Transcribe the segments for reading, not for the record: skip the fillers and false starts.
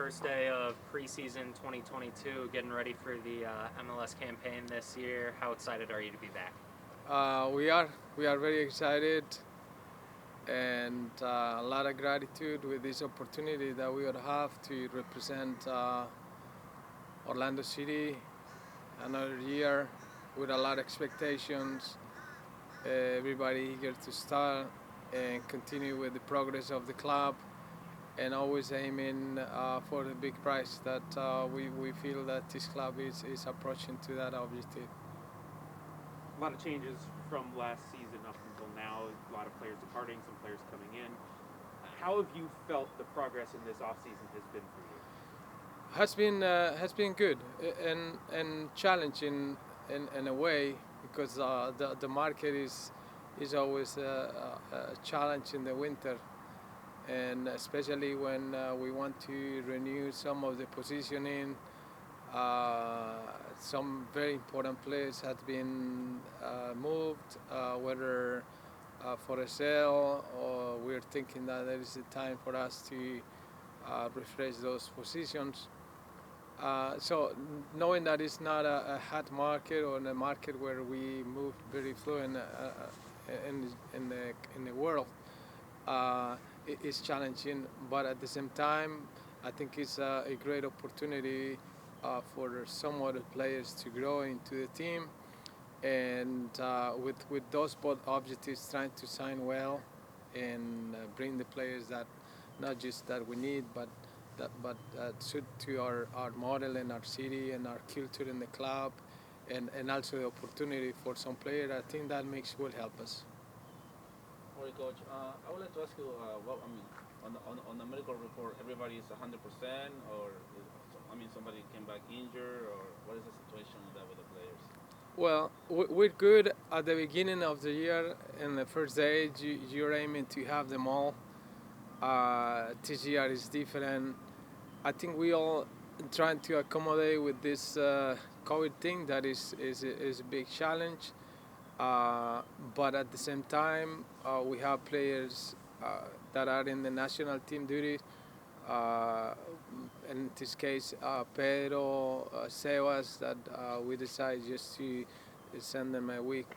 first day of preseason 2022, getting ready for the MLS campaign this year. How excited are you to be back? We are very excited and a lot of gratitude with this opportunity that we would have to represent Orlando City another year with a lot of expectations. Everybody eager to start and continue with the progress of the club and always aiming for the big prize that we feel that this club is approaching to that objective. A lot of changes from last season up until now. A lot of players departing, some players coming in. How have you felt the progress in this offseason has been for you? Has been good and challenging in a way because the market is always a challenge in the winter, and especially when we want to renew some of the positioning. Some very important players have been moved, whether for a sale, or we're thinking that there is a time for us to refresh those positions. So knowing that it's not a hot market or a market where we move very fluent in the world, it is challenging. But at the same time, I think it's a great opportunity for some other players to grow into the team, and with those both objectives, trying to sign well and bring the players that not just that we need, but that suit to our model and our city and our culture in the club, and also the opportunity for some players. I think that will help us. All right, Coach. I would like to ask you, on the medical report, everybody is 100%, or somebody came back injured, or what is the situation with that with the players? Well, we're good at the beginning of the year. In the first day, you're aiming to have them all. This year is different. I think we all trying to accommodate with this COVID thing that is a big challenge. But at the same time, we have players that are in the national team duty. In this case, Pato, Sebas, that we decided just to send them a week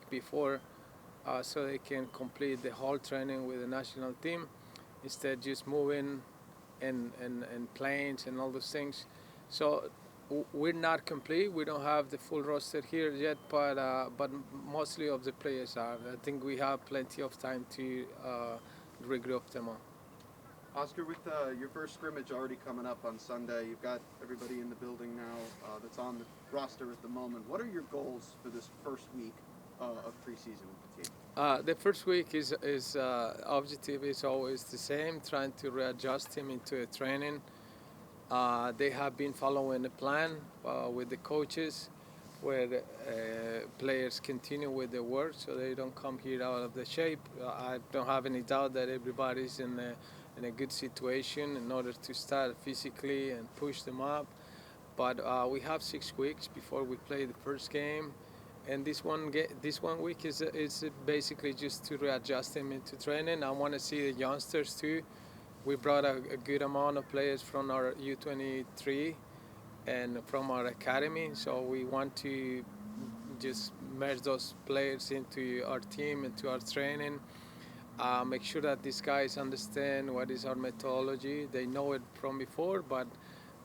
before, so they can complete the whole training with the national team, instead just moving and planes and all those things. So we're not complete. We don't have the full roster here yet, but mostly of the players are. I think we have plenty of time to regroup them all. Oscar, with your first scrimmage already coming up on Sunday, you've got everybody in the building now that's on the roster at the moment. What are your goals for this first week of preseason with the team? The first week is objective is always the same, trying to readjust him into the training. They have been following the plan with the coaches, where the players continue with the work, so they don't come here out of the shape. I don't have any doubt that everybody's in a good situation in order to start physically and push them up. But we have 6 weeks before we play the first game, and this one week is basically just to readjust them into training. I want to see the youngsters too. We brought a good amount of players from our U23 and from our academy, so we want to just merge those players into our team, into our training. Make sure that these guys understand what is our methodology. They know it from before, but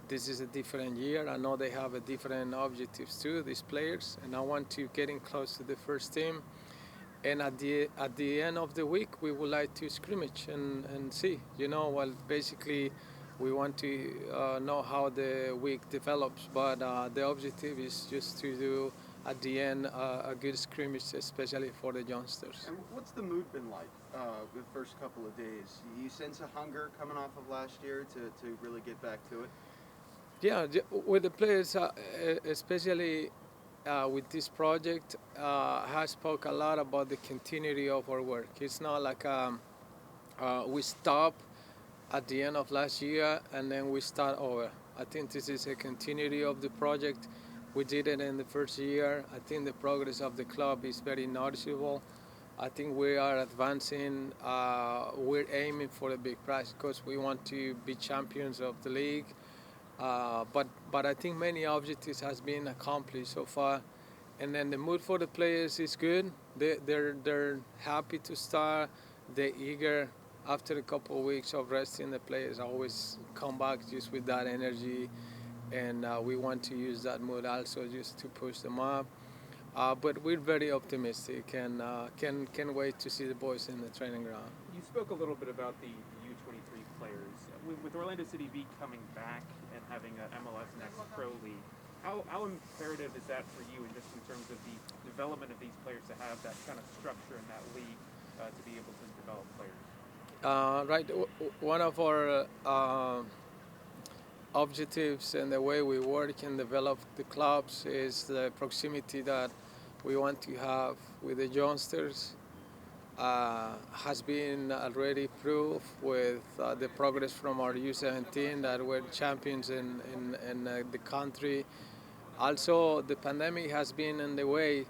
this is a different year. I know they have a different objectives too, these players, and I want to get in close to the first team. And at the end of the week, we would like to scrimmage and see. Basically, we want to know how the week develops, but the objective is just to do at the end a good scrimmage, especially for the youngsters. And what's the mood been like the first couple of days? You sense a hunger coming off of last year to really get back to it? Yeah, with the players, especially with this project, has spoke a lot about the continuity of our work. It's not like we stop at the end of last year and then we start over. I think this is a continuity of the project. We did it in the first year. I think the progress of the club is very noticeable. I think we are advancing. We're aiming for a big prize because we want to be champions of the league. But I think many objectives has been accomplished so far, and then the mood for the players is good. They're happy to start. They're eager. After a couple of weeks of resting, the players always come back just with that energy, and we want to use that mood also just to push them up. But we're very optimistic and can wait to see the boys in the training ground. You spoke a little bit about the U23 players. With Orlando City V coming back and having a MLS Next Pro League, how imperative is that for you, and just in terms of the development of these players to have that kind of structure in that league to be able to develop players? Right. One of our objectives and the way we work and develop the clubs is the proximity that we want to have with the youngsters. Has been already proved with the progress from our U17 that we're champions in the country. Also, the pandemic has been in the way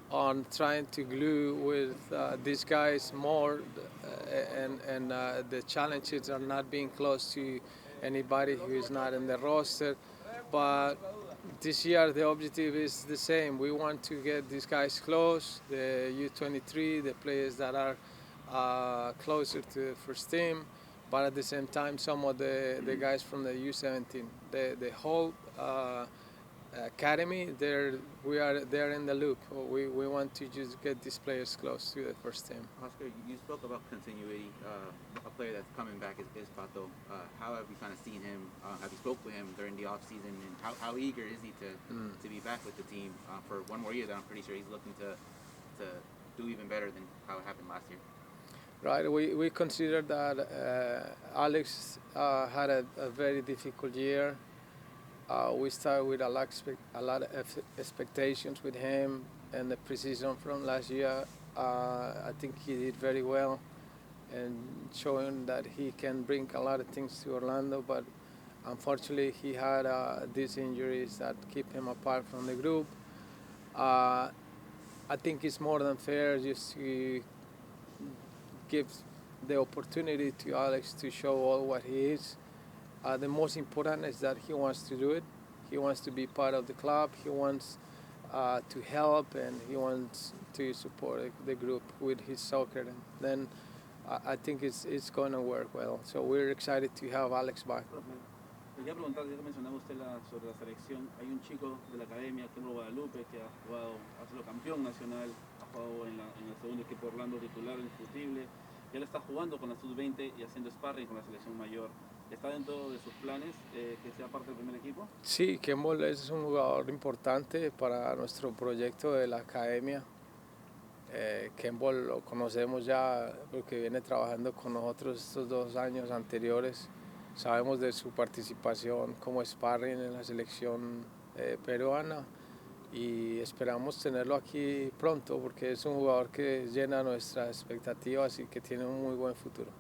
on trying to glue with these guys more, and the challenges are not being close to anybody who is not in the roster. But this year the objective is the same. We want to get these guys close, the U23, the players that are closer to the first team, but at the same time some of the guys from the U17. The whole academy, they're in the loop. We want to just get these players close to the first team. Oscar, you spoke about continuity. A player that's coming back is Pato. How have you kind of seen him? Have you spoke with him during the off season, and how eager is he to be back with the team for one more year? That I'm pretty sure he's looking to do even better than how it happened last year. Right. We consider that Alex had a very difficult year. We started with a lot of expectations with him and the preseason from last year. I think he did very well and showing that he can bring a lot of things to Orlando, but unfortunately he had these injuries that keep him apart from the group. I think it's more than fair just to give the opportunity to Alex to show all what he is. The most important is that he wants to do it. He wants to be part of the club. He wants to help, and he wants to support the group with his soccer. And then I think it's going to work well. So we're excited to have Alex back. Quería preguntar, ya que mencionaba usted sobre la selección, hay un chico de la academia, Kenro Guadalupe, que ha jugado, ha sido campeón nacional, ha jugado en el segundo equipo Orlando titular, indiscutible, y él está jugando con la sub-20 y haciendo sparring con la selección mayor. ¿Está dentro de sus planes que sea parte del primer equipo? Sí, Kembol es un jugador importante para nuestro proyecto de la academia. Kembol lo conocemos ya porque viene trabajando con nosotros estos 2 años anteriores. Sabemos de su participación como sparring en la selección peruana y esperamos tenerlo aquí pronto porque es un jugador que llena nuestras expectativas y que tiene un muy buen futuro.